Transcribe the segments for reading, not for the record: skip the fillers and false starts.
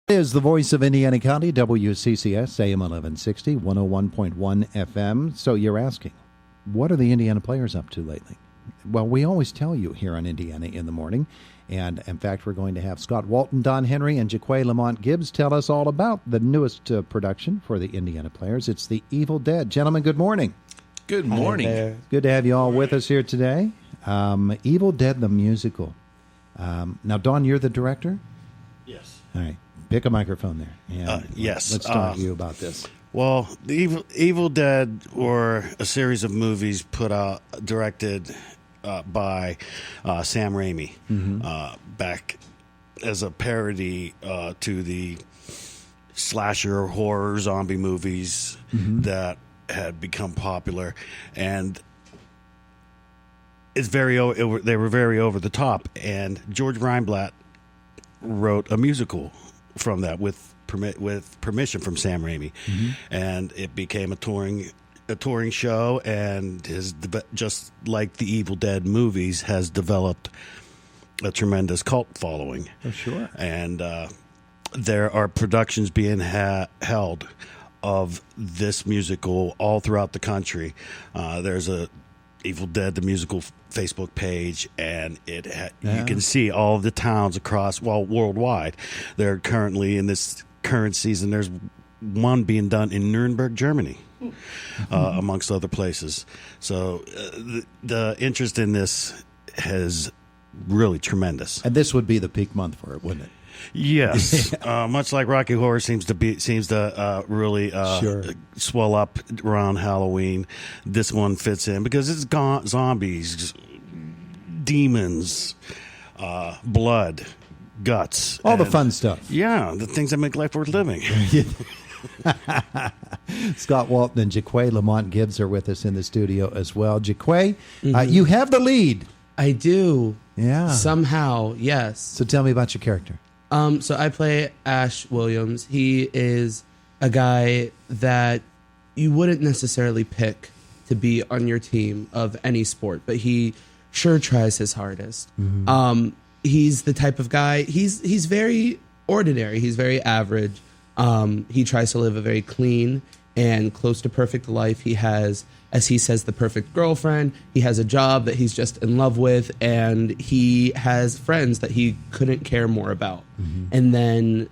Is the voice of Indiana County, WCCS, AM 1160, 101.1 FM. So you're asking, what are the Indiana players up to lately? Well, we always tell you here on Indiana in the Morning. And, in fact, we're going to have Scott Walton, Don Henry, and Jaquay Lamont Gibbs tell us all about the newest production for the Indiana players. It's The Evil Dead. Gentlemen, good morning. Good morning. Good to have you all with us here today. Evil Dead, the musical. Now, Don, you're the director? Yes. All right. Pick a microphone there. Yeah. Yes. Let's talk to you about this. Well, the Evil Dead were a series of movies directed by Sam Raimi back as a parody to the slasher horror zombie movies that had become popular, and they were very over the top. And George Reinblatt wrote a musical from that with permission from Sam Raimi, and it became a touring show, and just like the Evil Dead movies, has developed a tremendous cult following. For sure. And there are productions being held of this musical all throughout the country. There's a Evil Dead the musical Facebook page, and you can see all of the towns worldwide. They're currently in this current season. There's one being done in Nuremberg, Germany, amongst other places. So the interest in this has really tremendous. And this would be the peak month for it, wouldn't it? Yes, much like Rocky Horror seems to really swell up around Halloween. This one fits in because it's zombies, demons, blood, guts, all the fun stuff. Yeah, the things that make life worth living. Scott Walton and Jaquay Lamont Gibbs are with us in the studio as well. Jaquay, you have the lead. I do. Yeah. Somehow, yes. So tell me about your character. So I play Ash Williams. He is a guy that you wouldn't necessarily pick to be on your team of any sport, but he sure tries his hardest. He's the type of guy, he's very ordinary. He's very average. He tries to live a very clean and close to perfect life. He has, as he says, the perfect girlfriend. He has a job that he's just in love with, and he has friends that he couldn't care more about. And then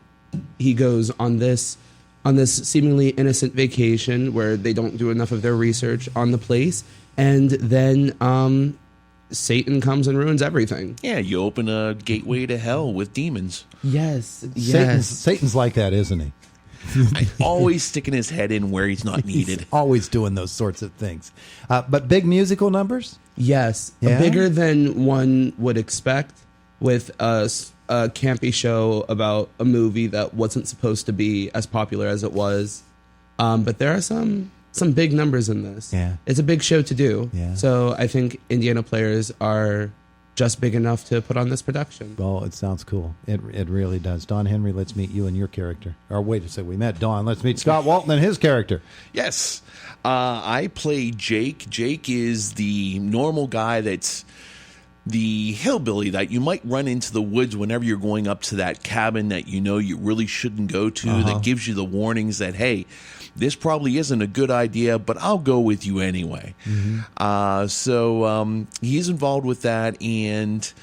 he goes on this seemingly innocent vacation where they don't do enough of their research on the place, and then Satan comes and ruins everything. Yeah, you open a gateway to hell with demons. Yes. Satan's like that, isn't he? Always sticking his head in where he's not needed. He's always doing those sorts of things. But big musical numbers? Yes. Yeah? Bigger than one would expect, with a campy show about a movie that wasn't supposed to be as popular as it was. But there are some big numbers in this. Yeah. It's a big show to do. Yeah. So I think Indiana players are just big enough to put on this production. Well, it sounds cool. It really does. Don Henry, let's meet you and your character. Or wait a second, we met Don. Let's meet Scott Walton and his character. Yes. I play Jake. Jake is the normal guy that's the hillbilly that you might run into the woods whenever you're going up to that cabin that you know you really shouldn't go to, that gives you the warnings that, hey, this probably isn't a good idea, but I'll go with you anyway. So he's involved with that, and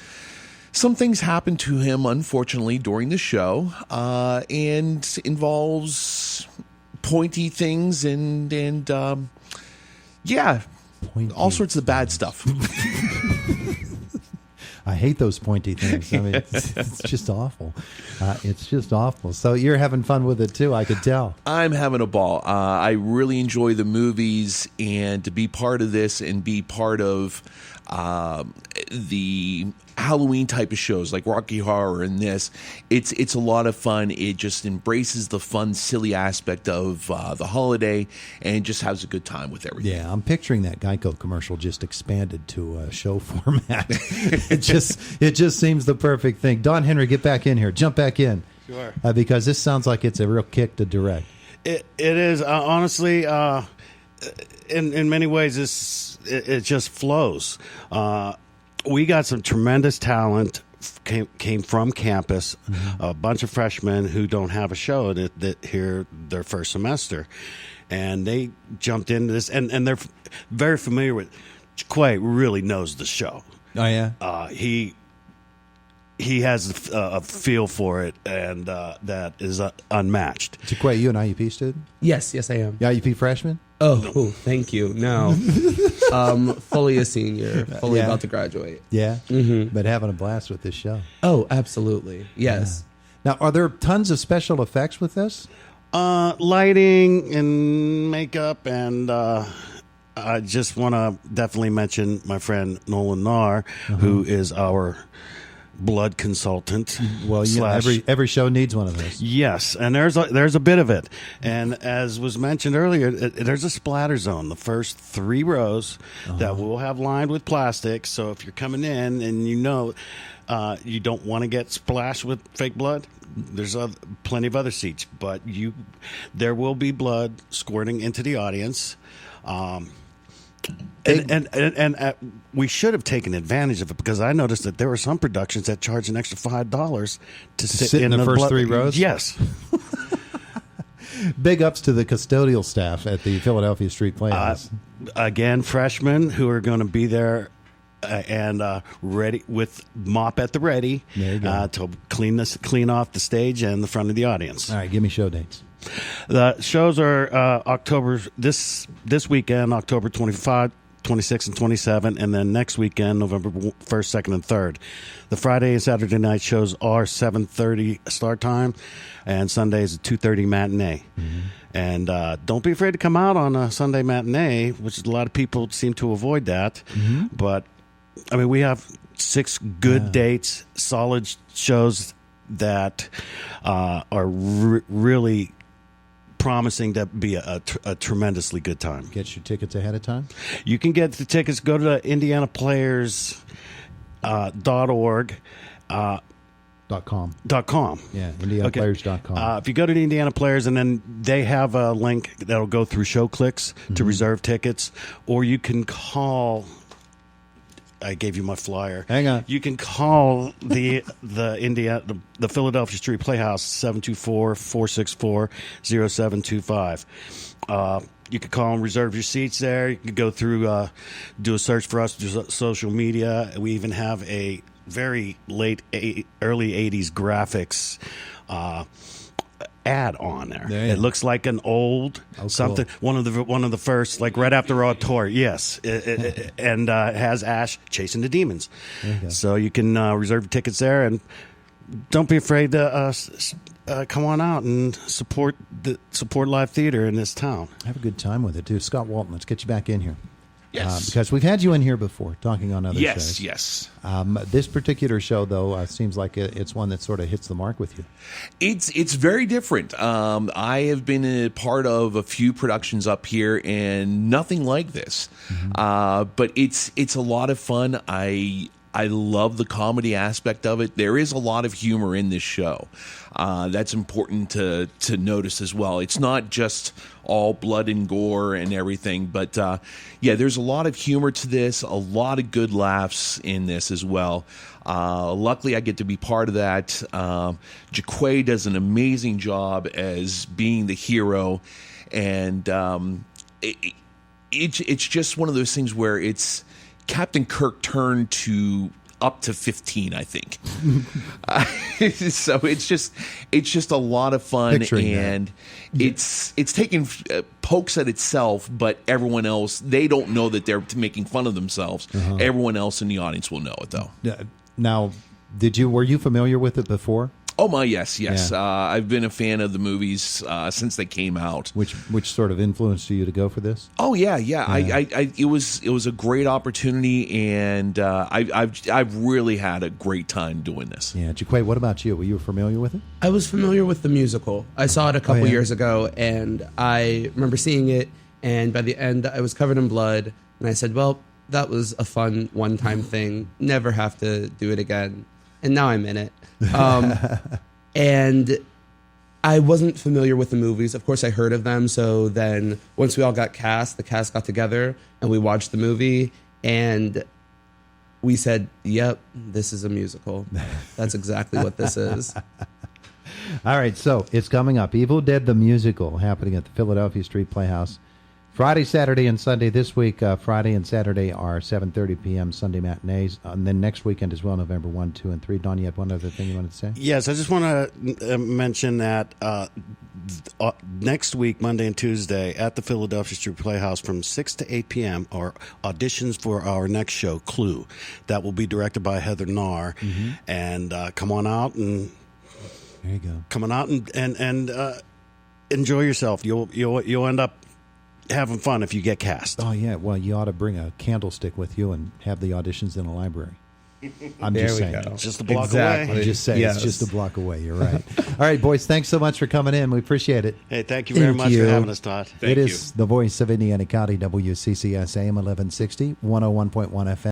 some things happen to him, unfortunately, during the show, and involves pointy things and all sorts of bad stuff. I hate those pointy things. I mean, it's just awful. It's just awful. So you're having fun with it, too, I could tell. I'm having a ball. I really enjoy the movies, and to be part of this and be part of the Halloween type of shows like Rocky Horror and this, it's a lot of fun. It just embraces the fun, silly aspect of the holiday and just has a good time with everything. Yeah, I'm picturing that Geico commercial just expanded to a show format. It just seems the perfect thing. Don Henry, get back in here. Jump back in. Sure. Because this sounds like it's a real kick to direct. It is honestly. In many ways, it just flows. We got some tremendous talent came from campus, a bunch of freshmen who don't have a show that here their first semester, and they jumped into this, and they're very familiar with. Quay really knows the show. Oh yeah. He has a feel for it, and that is unmatched. Jaquay, you an IUP student? Yes, I am. The IUP freshman? Oh, thank you. No. Fully a senior, fully Yeah. about to graduate. Yeah. But having a blast with this show. Oh, absolutely. Yes. Now, are there tons of special effects with this? Lighting and makeup, and I just want to definitely mention my friend Nolan Nahr, who is our blood consultant. Well, every show needs one of those. Yes, and there's a bit of it, and as was mentioned earlier, there's a splatter zone. The first 3 rows that we'll have lined with plastic. So if you're coming in and you don't want to get splashed with fake blood, there's plenty of other seats, but there will be blood squirting into the audience. And we should have taken advantage of it, because I noticed that there were some productions that charge an extra $5 to sit in the first 3 rows. Yes. Big ups to the custodial staff at the Philadelphia Street Playhouse. Again, freshmen who are going to be there and ready with mop at the ready to clean off the stage and the front of the audience. All right, give me show dates. The shows are October this weekend, October 25, 26, and 27, and then next weekend, November 1st, 2nd, and 3rd. The Friday and Saturday night shows are 7:30 start time, and Sunday is a 2:30 matinee. And don't be afraid to come out on a Sunday matinee, which a lot of people seem to avoid that. But I mean, we have 6 good dates, solid shows that are really promising to be a tremendously good time. Get your tickets ahead of time? You can get the tickets. Go to indianaplayers.org. .com. Yeah, indianaplayers.com. If you go to the Indiana Players, and then they have a link that'll go through ShowClicks to reserve tickets, or you can call. I gave you my flyer. Hang on. You can call the Philadelphia Street Playhouse 724-464-0725. You can call and reserve your seats there. You can go through, do a search for us, do social media. We even have a very early 80s graphics ad on there. It looks like an old something. Cool. One of the first, like right after our tour. Yes, and it has Ash chasing the demons. So you can reserve tickets there, and don't be afraid to come on out and support live theater in this town. Have a good time with it too. Scott Walton, let's get you back in here. Yes. Because we've had you in here before talking on other shows. Yes. This particular show, though, seems like it's one that sort of hits the mark with you. It's very different. I have been a part of a few productions up here, and nothing like this. But it's a lot of fun. I love the comedy aspect of it. There is a lot of humor in this show. That's important to notice as well. It's not just all blood and gore and everything, but there's a lot of humor to this, a lot of good laughs in this as well. Luckily, I get to be part of that. Jaquay does an amazing job as being the hero, and it's just one of those things where it's Captain Kirk turned to up to 15, I think. So it's just a lot of fun. Picturing and it's taking pokes at itself, but everyone else, they don't know that they're making fun of themselves. Everyone else in the audience will know it, though. Now, were you familiar with it before? Oh my, yes. Yeah. I've been a fan of the movies since they came out. Which sort of influenced you to go for this? Oh yeah. It was a great opportunity, and I've really had a great time doing this. Yeah, Jaquay, what about you? Were you familiar with it? I was familiar with the musical. I saw it a couple years ago, and I remember seeing it, and by the end, I was covered in blood, and I said, well, that was a fun one-time thing. Never have to do it again. And now I'm in it. And I wasn't familiar with the movies. Of course, I heard of them. So then once we all got cast, the cast got together and we watched the movie. And we said, yep, this is a musical. That's exactly what this is. All right, so it's coming up. Evil Dead the Musical, happening at the Philadelphia Street Playhouse. Friday, Saturday, and Sunday. This week, Friday and Saturday are 7:30 p.m. Sunday matinees. And then next weekend as well, November 1, 2, and 3. Don, you had one other thing you wanted to say? Yes, I just want to mention that next week, Monday and Tuesday, at the Philadelphia Street Playhouse from 6 to 8 p.m. are auditions for our next show, Clue. That will be directed by Heather Narr. Mm-hmm. And come on out and... There you go. Come on out and enjoy yourself. You'll end up having fun if you get cast. Oh, yeah. Well, you ought to bring a candlestick with you and have the auditions in a library. I'm There just we saying. go. It's just a block Exactly. away. I'm just saying. Yes. It's just a block away. You're right. All right, boys. Thanks so much for coming in. We appreciate it. Hey, thank you very Thank much you. for having us, Todd. It is the voice of Indiana County, WCCS AM 1160, 101.1 FM.